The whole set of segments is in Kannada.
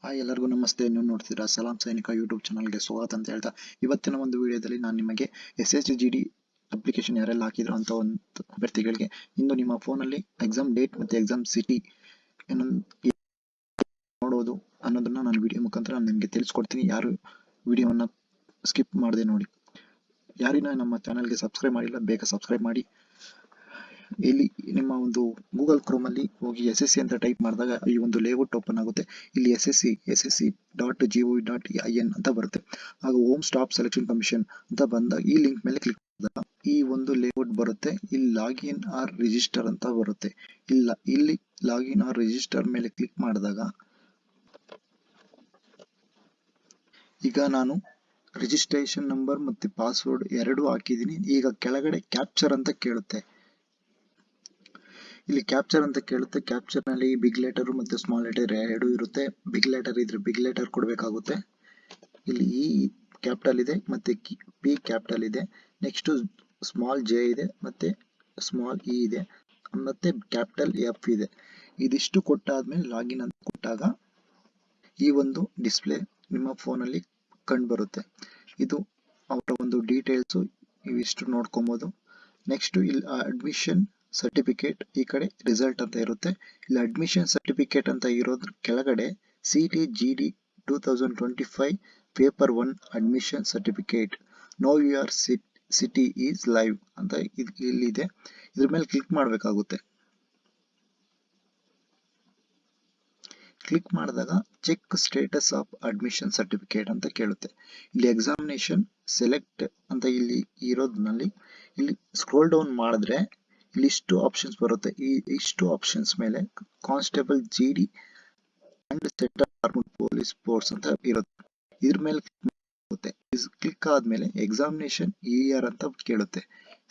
ಎಲ್ಲರಿಗೂ ನಮಸ್ತೆ. ನೀವು ನೋಡ್ತಿದ್ದೀರಾ ಸಲಾಂ ಸೈನಿಕ ಯೂಟ್ಯೂಬ್ ಚಾನಲ್ಗೆ ಸ್ವಾಗತ ಅಂತ ಹೇಳ್ತಾ, ಇವತ್ತಿನ ಒಂದು ವಿಡಿಯೋದಲ್ಲಿ ನಾನು ನಿಮಗೆ SSGD ಅಪ್ಲಿಕೇಶನ್ ಯಾರೆಲ್ಲ ಹಾಕಿದ್ರು ಅಂತ ಒಂದು ಅಭ್ಯರ್ಥಿಗಳಿಗೆ ಇಂದು ನಿಮ್ಮ ಫೋನಲ್ಲಿ ಎಕ್ಸಾಮ್ ಡೇಟ್ ಮತ್ತು ಎಕ್ಸಾಮ್ ಸಿಟಿ ನೋಡೋದು ಅನ್ನೋದನ್ನ ನಾನು ವಿಡಿಯೋ ಮುಖಾಂತರ ನಿಮಗೆ ತಿಳಿಸ್ಕೊಡ್ತೀನಿ. ಯಾರು ವಿಡಿಯೋವನ್ನು ಸ್ಕಿಪ್ ಮಾಡದೆ ನೋಡಿ. ಯಾರಿನ ನಮ್ಮ ಚಾನಲ್ಗೆ ಸಬ್ಸ್ಕ್ರೈಬ್ ಮಾಡಿಲ್ಲ ಬೇಗ ಸಬ್ಸ್ಕ್ರೈಬ್ ಮಾಡಿ. ಇಲ್ಲಿ ನಿಮ್ಮ ಒಂದು ಗೂಗಲ್ ಕ್ರೋಮ್ ಅಲ್ಲಿ ಹೋಗಿ SSC ಅಂತ ಟೈಪ್ ಮಾಡಿದಾಗ ಈ ಒಂದು ಲೇಔಟ್ ಓಪನ್ ಆಗುತ್ತೆ. ಇಲ್ಲಿ ssc.gov.in ಅಂತ ಬರುತ್ತೆ. ಆಗ ಹೋಮ್ ಸ್ಟಾಫ್ ಸೆಲೆಕ್ಷನ್ ಕಮಿಷನ್ ಅಂತ ಬಂದಾಗ ಈ ಲಿಂಕ್ ಮೇಲೆ ಕ್ಲಿಕ್ ಮಾಡಿದಾಗ ಈ ಒಂದು ಲೇಔಟ್ ಬರುತ್ತೆ. ಇಲ್ಲಿ ಲಾಗಿನ್ ಆರ್ ರಿಜಿಸ್ಟರ್ ಅಂತ ಬರುತ್ತೆ. ಇಲ್ಲಿ ಲಾಗಿನ್ ಆರ್ ರಿಜಿಸ್ಟರ್ ಮೇಲೆ ಕ್ಲಿಕ್ ಮಾಡಿದಾಗ ಈಗ ನಾನು ರಿಜಿಸ್ಟ್ರೇಷನ್ ನಂಬರ್ ಮತ್ತು ಪಾಸ್ವರ್ಡ್ ಎರಡೂ ಹಾಕಿದ್ದೀನಿ. ಈಗ ಕೆಳಗಡೆ ಕ್ಯಾಪ್ಚರ್ ಅಂತ ಕೇಳುತ್ತೆ. ಇಲ್ಲಿ ಕ್ಯಾಪ್ಚರ್ ಅಂತ ಕೇಳುತ್ತೆ. ಕ್ಯಾಪ್ಚರ್ ನಲ್ಲಿ ಬಿಗ್ ಲೆಟರ್ ಮತ್ತು ಸ್ಮಾಲ್ ಲೆಟರ್ ಎರಡು ಇರುತ್ತೆ. ಬಿಗ್ ಲೆಟರ್ ಇದ್ರೆ ಬಿಗ್ ಲೆಟರ್ ಕೊಡಬೇಕಾಗುತ್ತೆ. ಇಲ್ಲಿ ಇ ಕ್ಯಾಪಿಟಲ್ ಇದೆ ಮತ್ತೆ ಪಿ ಕ್ಯಾಪಿಟಲ್ ಇದೆ. ನೆಕ್ಸ್ಟ್ ಸ್ಮಾಲ್ ಜೆ ಇದೆ ಮತ್ತೆ ಸ್ಮಾಲ್ ಇ ಇದೆ ಮತ್ತೆ ಕ್ಯಾಪಿಟಲ್ ಎಫ್ ಇದೆ. ಇದಿಷ್ಟು ಕೊಟ್ಟಾದ್ಮೇಲೆ ಲಾಗಿನ್ ಅಂತ ಕೊಟ್ಟಾಗ ಈ ಒಂದು ಡಿಸ್ಪ್ಲೇ ನಿಮ್ಮ ಫೋನಲ್ಲಿ ಕಂಡು ಬರುತ್ತೆ. ಇದು ಅವರ ಒಂದು ಡೀಟೇಲ್ಸ್ ಇವಿಷ್ಟು ನೋಡ್ಕೊಬಹುದು. ನೆಕ್ಸ್ಟ್ ಇಲ್ಲಿ ಅಡ್ಮಿಷನ್ ಸರ್ಟಿಫಿಕೇಟ್, ಈ ಕಡೆ ರಿಸಲ್ಟ್ ಅಂತ ಇರುತ್ತೆ. ಇಲ್ಲಿ ಅಡ್ಮಿಷನ್ ಸರ್ಟಿಫಿಕೇಟ್ ಅಂತ ಇರೋದ್ರ ಕೆಳಗಡೆ CTGD 2025 paper 1 admission certificate know your city is live ಅಂತ ಇಲ್ಲಿದೆ. ಇದ್ರ ಮೇಲೆ ಕ್ಲಿಕ್ ಮಾಡಬೇಕಾಗುತ್ತೆ. ಕ್ಲಿಕ್ ಮಾಡಿದಾಗ check status of admission certificate ಅಂತ ಕೇಳುತ್ತೆ. ಇಲ್ಲಿ ಎಕ್ಸಾಮಿನೇಷನ್ ಸೆಲೆಕ್ಟ್ ಅಂತ ಇಲ್ಲಿ ಇರೋದ್ರಲ್ಲಿ ಇಲ್ಲಿ ಸ್ಕ್ರೋಲ್ ಡೌನ್ ಮಾಡಿದ್ರೆ ಇಲ್ಲಿ ಇಷ್ಟು ಆಪ್ಷನ್ಸ್ ಬರುತ್ತೆ. ಈ ಇಷ್ಟು ಆಪ್ಷನ್ಸ್ ಮೇಲೆ constable GD and central armed police force ಅಂತ ಇರುತ್ತೆ. ಇದ್ರ ಮೇಲೆ ಕ್ಲಿಕ್ ಆದ್ಮೇಲೆ ಎಕ್ಸಾಮಿನೇಷನ್ ಇಯರ್ ಅಂತ ಕೇಳುತ್ತೆ.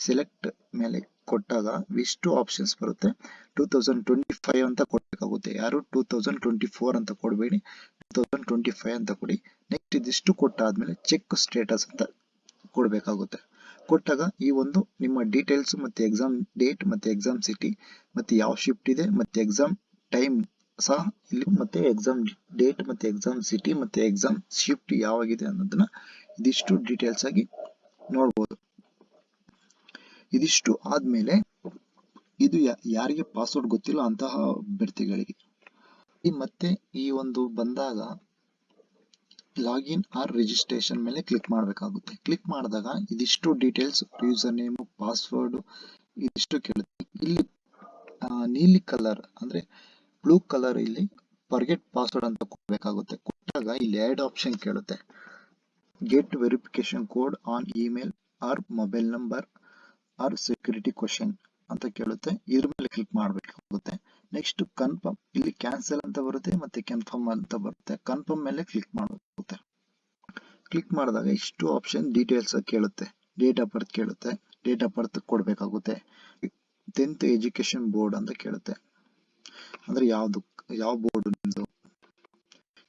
ಸೆಲೆಕ್ಟ್ ಮೇಲೆ ಕೊಟ್ಟಾಗ ಇಷ್ಟು ಆಪ್ಷನ್ಸ್ ಬರುತ್ತೆ. 2025 ಅಂತ ಕೊಡಬೇಕಾಗುತ್ತೆ. ಯಾರು 2024 ಅಂತ ಕೊಡಬೇಡಿ, 2025 ಅಂತ ಕೊಡಿ. ನೆಕ್ಸ್ಟ್ ಇದಿಷ್ಟು ಕೊಟ್ಟಾದ್ಮೇಲೆ ಚೆಕ್ ಸ್ಟೇಟಸ್ ಅಂತ ಕೊಡಬೇಕಾಗುತ್ತೆ. ಕೊಟ್ಟಾಗ ಈ ಒಂದು ನಿಮ್ಮ ಡೀಟೇಲ್ಸ್ ಮತ್ತೆ ಎಕ್ಸಾಮ್ ಡೇಟ್ ಮತ್ತೆ ಎಕ್ಸಾಮ್ ಸಿಟಿ ಮತ್ತೆ ಯಾವ ಶಿಫ್ಟ್ ಇದೆ ಮತ್ತೆ ಎಕ್ಸಾಮ್ ಟೈಮ್ ಸಹ ಇಲ್ಲಿ ಮತ್ತೆ ಎಕ್ಸಾಮ್ ಡೇಟ್ ಮತ್ತೆ ಎಕ್ಸಾಮ್ ಸಿಟಿ ಮತ್ತೆ ಎಕ್ಸಾಮ್ ಶಿಫ್ಟ್ ಯಾವಾಗಿದೆ ಅನ್ನೋದನ್ನ ಇದಿಷ್ಟು ಡೀಟೇಲ್ಸ್ ಆಗಿ ನೋಡ್ಬೋದು. ಇದಿಷ್ಟು ಆದ್ಮೇಲೆ ಇದು ಯಾರಿಗೆ ಪಾಸ್ವರ್ಡ್ ಗೊತ್ತಿಲ್ಲ ಅಂತಹ ಅಭ್ಯರ್ಥಿಗಳಿಗೆ ಮತ್ತೆ ಈ ಒಂದು ಬಂದಾಗ ಲಾಗಿನ್ ಆರ್ ರಿಜಿಸ್ಟ್ರೇಷನ್ ಮೇಲೆ ಕ್ಲಿಕ್ ಮಾಡಬೇಕಾಗುತ್ತೆ. ಕ್ಲಿಕ್ ಮಾಡಿದಾಗ ಇದಿಷ್ಟು ಡೀಟೇಲ್ಸ್ ಯೂಸರ್ ನೇಮ್ ಪಾಸ್ವರ್ಡ್ ಇದಿಷ್ಟು ಕೇಳುತ್ತೆ. ಇಲ್ಲಿ ನೀಲಿ ಕಲರ್ ಅಂದ್ರೆ ಬ್ಲೂ ಕಲರ್ ಇಲ್ಲಿ ಫರ್ಗೆಟ್ ಪಾಸ್ವರ್ಡ್ ಅಂತ ಕೊಡಬೇಕಾಗುತ್ತೆ. ಕೊಟ್ಟಾಗ ಇಲ್ಲಿ ಎರಡು ಆಪ್ಷನ್ ಕೇಳುತ್ತೆ. Get verification code on email or mobile number or security question ಅಂತ ಕೇಳುತ್ತೆ. ಇದ್ರ ಮೇಲೆ ಕ್ಲಿಕ್ ಮಾಡಬೇಕಾಗುತ್ತೆ. ನೆಕ್ಸ್ಟ್ ಕನ್ಫರ್ಮ್, ಇಲ್ಲಿ ಕ್ಯಾನ್ಸಲ್ ಅಂತ ಬರುತ್ತೆ ಮತ್ತೆ ಕನ್ಫರ್ಮ್ ಅಂತ ಬರುತ್ತೆ. ಕನ್ಫರ್ಮ್ ಮೇಲೆ ಕ್ಲಿಕ್ ಮಾಡಬೇಕಾಗುತ್ತೆ. ಕ್ಲಿಕ್ ಮಾಡಿದಾಗ ಇಷ್ಟು ಆಪ್ಷನ್ ಡೀಟೇಲ್ಸ್ ಕೇಳುತ್ತೆ. ಡೇಟ್ ಆಫ್ ಬರ್ತ್ ಕೇಳುತ್ತೆ. ಡೇಟ್ ಆಫ್ ಬರ್ತ್ ಕೊಡಬೇಕಾಗುತ್ತೆ. 10th ಎಜುಕೇಶನ್ ಬೋರ್ಡ್ ಅಂತ ಕೇಳುತ್ತೆ. ಅಂದ್ರೆ ಯಾವ ಬೋರ್ಡ್ ನಿಮ್ದು.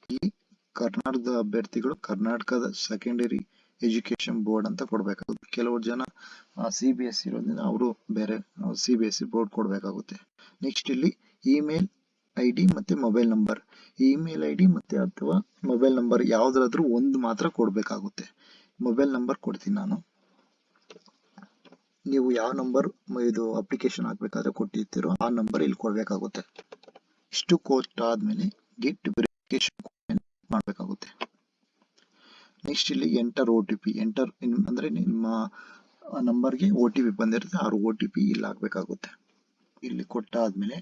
ಇಲ್ಲಿ ಕರ್ನಾಟಕದ ಅಭ್ಯರ್ಥಿಗಳು ಕರ್ನಾಟಕದ ಸೆಕೆಂಡರಿ ಎಜುಕೇಶನ್ ಬೋರ್ಡ್ ಅಂತ ಕೊಡಬೇಕಾಗುತ್ತೆ. ಕೆಲವು ಜನ CBSE ಇರೋದ್ರಿಂದ ಅವರು ಬೇರೆ CBSE ಬೋರ್ಡ್ ಕೊಡಬೇಕಾಗುತ್ತೆ. ನೆಕ್ಸ್ಟ್ ಇಲ್ಲಿ ಇಮೇಲ್ ID ಮತ್ತೆ ಮೊಬೈಲ್ ನಂಬರ್, ಇಮೇಲ್ ID ಮತ್ತೆ ಅಥವಾ ಮೊಬೈಲ್ ನಂಬರ್ ಯಾವ್ದಾದ್ರೂ ಒಂದು ಮಾತ್ರ ಕೊಡಬೇಕಾಗುತ್ತೆ. ಮೊಬೈಲ್ ನಂಬರ್ ಕೊಡ್ತೀನಿ ನಾನು. ನೀವು ಯಾವ ನಂಬರ್ ಇದು ಅಪ್ಲಿಕೇಶನ್ ಹಾಕ್ಬೇಕಾದ್ರೆ ಕೊಟ್ಟಿರ್ತೀರೋ ಆ ನಂಬರ್ ಇಲ್ಲಿ ಕೊಡಬೇಕಾಗುತ್ತೆ. ಇಷ್ಟು ಕೊಟ್ಟಾದ್ಮೇಲೆ ಗೆಟ್ ವೆರಿಫಿಕೇಶನ್ ಮಾಡಬೇಕಾಗುತ್ತೆ. ನೆಕ್ಸ್ಟ್ ಇಲ್ಲಿ ಎಂಟರ್ OTP, ಎಂಟರ್ ಅಂದ್ರೆ ನಿಮ್ಮ ನಂಬರ್ಗೆ OTP ಬಂದಿರುತ್ತೆ. ಆ OTP ಇಲ್ಲಿ ಹಾಕ್ಬೇಕಾಗುತ್ತೆ. ಇಲ್ಲಿ ಕೊಟ್ಟಾದ್ಮೇಲೆ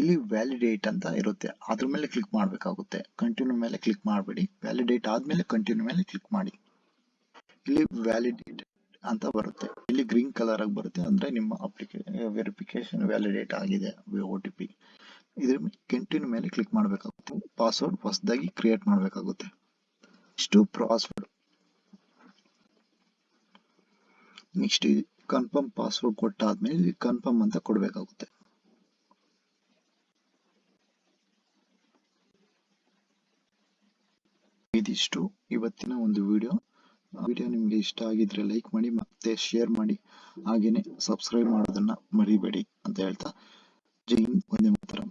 ಇಲ್ಲಿ ವ್ಯಾಲಿಡೇಟ್ ಅಂತ ಇರುತ್ತೆ. ಅದ್ರ ಮೇಲೆ ಕ್ಲಿಕ್ ಮಾಡಬೇಕಾಗುತ್ತೆ. ಕಂಟಿನ್ಯೂ ಮೇಲೆ ಕ್ಲಿಕ್ ಮಾಡಬೇಡಿ. ವ್ಯಾಲಿಡೇಟ್ ಆದ್ಮೇಲೆ ಕಂಟಿನ್ಯೂ ಮೇಲೆ ಕ್ಲಿಕ್ ಮಾಡಿ. ಇಲ್ಲಿ ವ್ಯಾಲಿಡೇಟ್ ಅಂತ ಬರುತ್ತೆ. ಇಲ್ಲಿ ಗ್ರೀನ್ ಕಲರ್ ಆಗಿ ಬರುತ್ತೆ. ಅಂದ್ರೆ ನಿಮ್ಮ ವೆರಿಫಿಕೇಶನ್ ವ್ಯಾಲಿಡೇಟ್ ಆಗಿದೆ OTP. ಇದ್ರ ಕಂಟಿನ್ಯೂ ಮೇಲೆ ಕ್ಲಿಕ್ ಮಾಡಬೇಕಾಗುತ್ತೆ. ಪಾಸ್ವರ್ಡ್ ಹೊಸದಾಗಿ ಕ್ರಿಯೇಟ್ ಮಾಡಬೇಕಾಗುತ್ತೆ. ಇಷ್ಟು ಪಾಸ್ವರ್ಡ್. ನೆಕ್ಸ್ಟ್ ಕನ್ಫರ್ಮ್ ಪಾಸ್ವರ್ಡ್ ಕೊಟ್ಟಾದ್ಮೇಲೆ ಇಲ್ಲಿ ಕನ್ಫರ್ಮ್ ಅಂತ ಕೊಡಬೇಕಾಗುತ್ತೆ. ಇದಿಷ್ಟು ಇವತ್ತಿನ ಒಂದು ವಿಡಿಯೋ ನಿಮ್ಗೆ ಇಷ್ಟ ಆಗಿದ್ರೆ ಲೈಕ್ ಮಾಡಿ ಮತ್ತೆ ಶೇರ್ ಮಾಡಿ. ಹಾಗೇನೆ ಸಬ್ಸ್ಕ್ರೈಬ್ ಮಾಡೋದನ್ನ ಮರಿಬೇಡಿ ಅಂತ ಹೇಳ್ತಾ ಜೈ ಹಿಂದ್, ವಂದೇ ಮಾತರಂ.